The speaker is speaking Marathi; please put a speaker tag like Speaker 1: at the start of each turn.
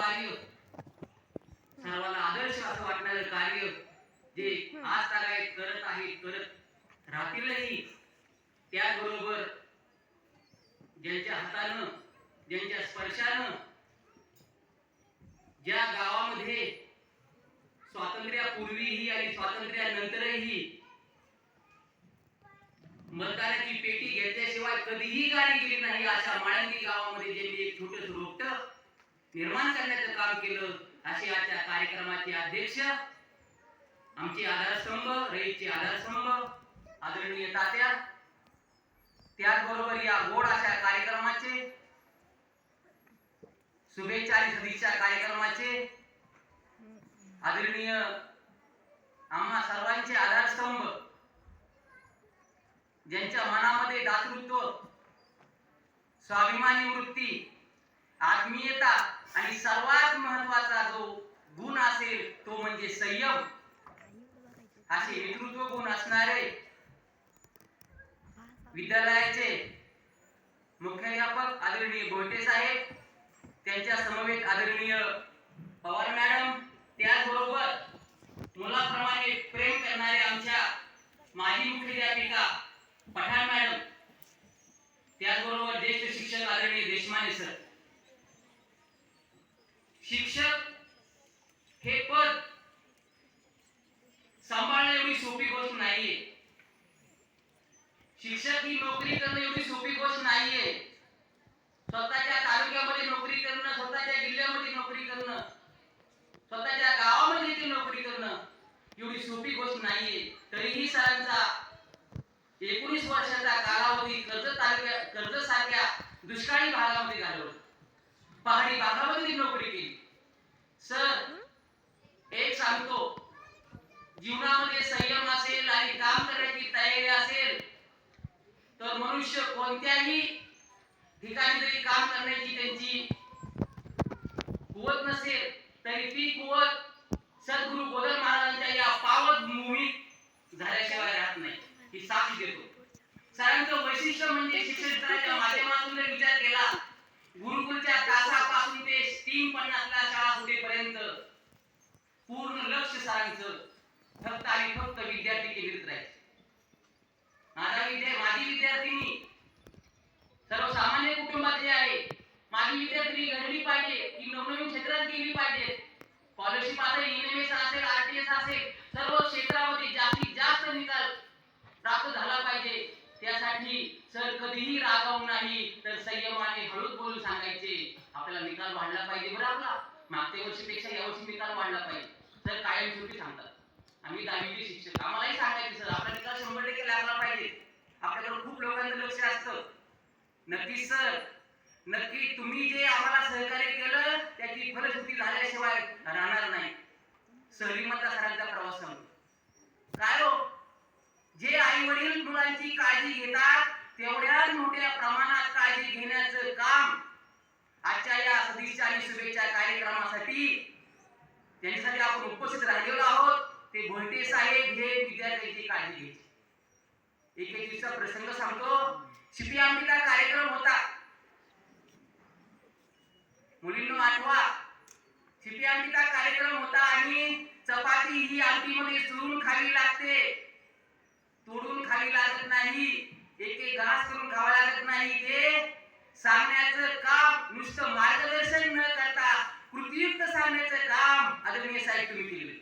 Speaker 1: कार्य, सर्वांना आदर्श असं वाटणारं कार्य जे आज तागायत करत आहेत, करत राहतीलही, त्याचबरोबर ज्यांच्या हातानं, ज्यांच्या स्पर्शानं ज्या गावामध्ये स्वातंत्र्यापूर्वीही आणि स्वातंत्र्यानंतरही मतदानाची पेटी घेतल्याशिवाय कधीही गाडी गेली नाही, अशा माळंगी गावामध्ये ज्यांनी एक छोटं रोपटं निर्माण करण्याचं काम केलं, असे आजच्या कार्यक्रमाचे अध्यक्ष, आमचे आधारस्तंभ, रईसचे आधारस्तंभ आदरणीय तात्या, त्याचबरोबर या गोड अशा कार्यक्रमाचे शुभेच्छा आणि सदिच्छा कार्यक्रमाचे आदरणीय आम्हा सर्वांचे आधारस्तंभ, ज्यांच्या मनामध्ये दातृत्व, स्वाभिमानी वृत्ती, आत्मीयता आणि सर्वात महत्वाचा जो गुण असेल तो म्हणजे संयम, असे नेतृत्व गुण असणारे विद्यालयाचे मुख्याध्यापक आदरणीय गोटे साहेब, त्यांच्या समवेत आदरणीय पवार मॅडम, त्याचबरोबर मुलाप्रमाणे प्रेम करणारे आमच्या माजी मुख्याध्यापिका पठाण मॅडम, त्याचबरोबर ज्येष्ठ शिक्षक आदरणीय देशमाने सर. शिक्षक हे पद सांभाळणं एवढी सोपी गोष्ट नाहीये. शिक्षक ही नोकरी करणं एवढी सोपी गोष्ट नाहीये. स्वतःच्या तालुक्यामध्ये नोकरी करणं, स्वतःच्या जिल्ह्यामध्ये नोकरी करणं, स्वतःच्या गावामध्ये ती नोकरी करणं एवढी सोपी गोष्ट नाहीये. तरीही सरांचा 19 वर्षाचा कालावधी कर्जत सारख्या दुष्काळी भागामध्ये घालवला, पहाडी भागामध्ये नोकरी केली. सर एक सांगतो, जीवनामध्ये संयम असेल आणि काम करण्याची तयारी असेल तर मनुष्य कोणत्याही ठिकाणी जरी काम करण्याची त्यांची कुवत नसेल तरी ती कुवत सद्गुरु बोधन महाराजांच्या या पावन भूमीत झाल्याशिवाय राहत नाही, ही साक्ष देतो. सरांचं वैशिष्ट्य म्हणजे शिक्षण क्षेत्राच्या माध्यमातून जर विचार केला, गुरुकुलच्या तासापासून ते 3:50ला शाळा सुटेपर्यंत पूर्ण लक्ष सरांचं फक्त आणि फक्त विद्यार्थी केंद्रित राहायचे. माझी विद्यार्थिनी सर्वसामान्य कुटुंबातली आहे. माझी विद्यार्थी घडली पाहिजे, ती नवनवीन क्षेत्रात गेली पाहिजे. स्कॉलरशिप असेल, एनएमएस असेल, आरटीएस असेल, सर्व क्षेत्रामध्ये जास्तीत जास्त निकाल प्राप्त झाला पाहिजे. त्यासाठी सर कधीही रागावून नाही तर संयमाने हळूच बोलून सांगायचे, आपल्याला निकाल वाढला पाहिजे बरं आपला, मागच्या वर्षीपेक्षा यावर्षी निकाल वाढला पाहिजे. सर कायमस्वरूपी सांगतात. आम्ही 10वीचे शिक्षक, आम्हालाही सांगायचे सर आपला निकाल 100% लागला पाहिजे. आपल्याकडे खूप लोकांचं लक्ष असतं. नक्की सर, नक्की तुम्ही जे आम्हाला सहकार्य केलं त्याची फलश्रुती झाल्याशिवाय राहणार नाही. सहलीमधला सरांचा प्रवास सांगतो. काय हो, जे आई वडील मुलांची काळजी घेतात तेवढ्याच मोठ्या प्रमाणात काळजी घेण्याचं काम आजच्या या सदिच्छा आणि शुभेच्छा कार्यक्रमासाठी त्यांच्यासाठी आपण उपस्थित राहिलेलो आहोत. ते भोलटे साहेब हे विद्यार्थ्यांची काळजी घ्यायचे. एक दिवसा प्रसंग सांगतो. शिपी आमटीचा कार्यक्रम होता. मुलींनो आठवा, शिपी आमटीचा कार्यक्रम होता आणि चपाती ही आमटीमध्ये चुरून खावी लागते, तोडून खावी लागत नाही, एक एक घास करून खावा लागत नाही. ते सांगण्याचं काम नुसतं मार्गदर्शन न करता कृतीयुक्त सांगण्याचं काम आदरणीय साहेब तुम्ही केलं.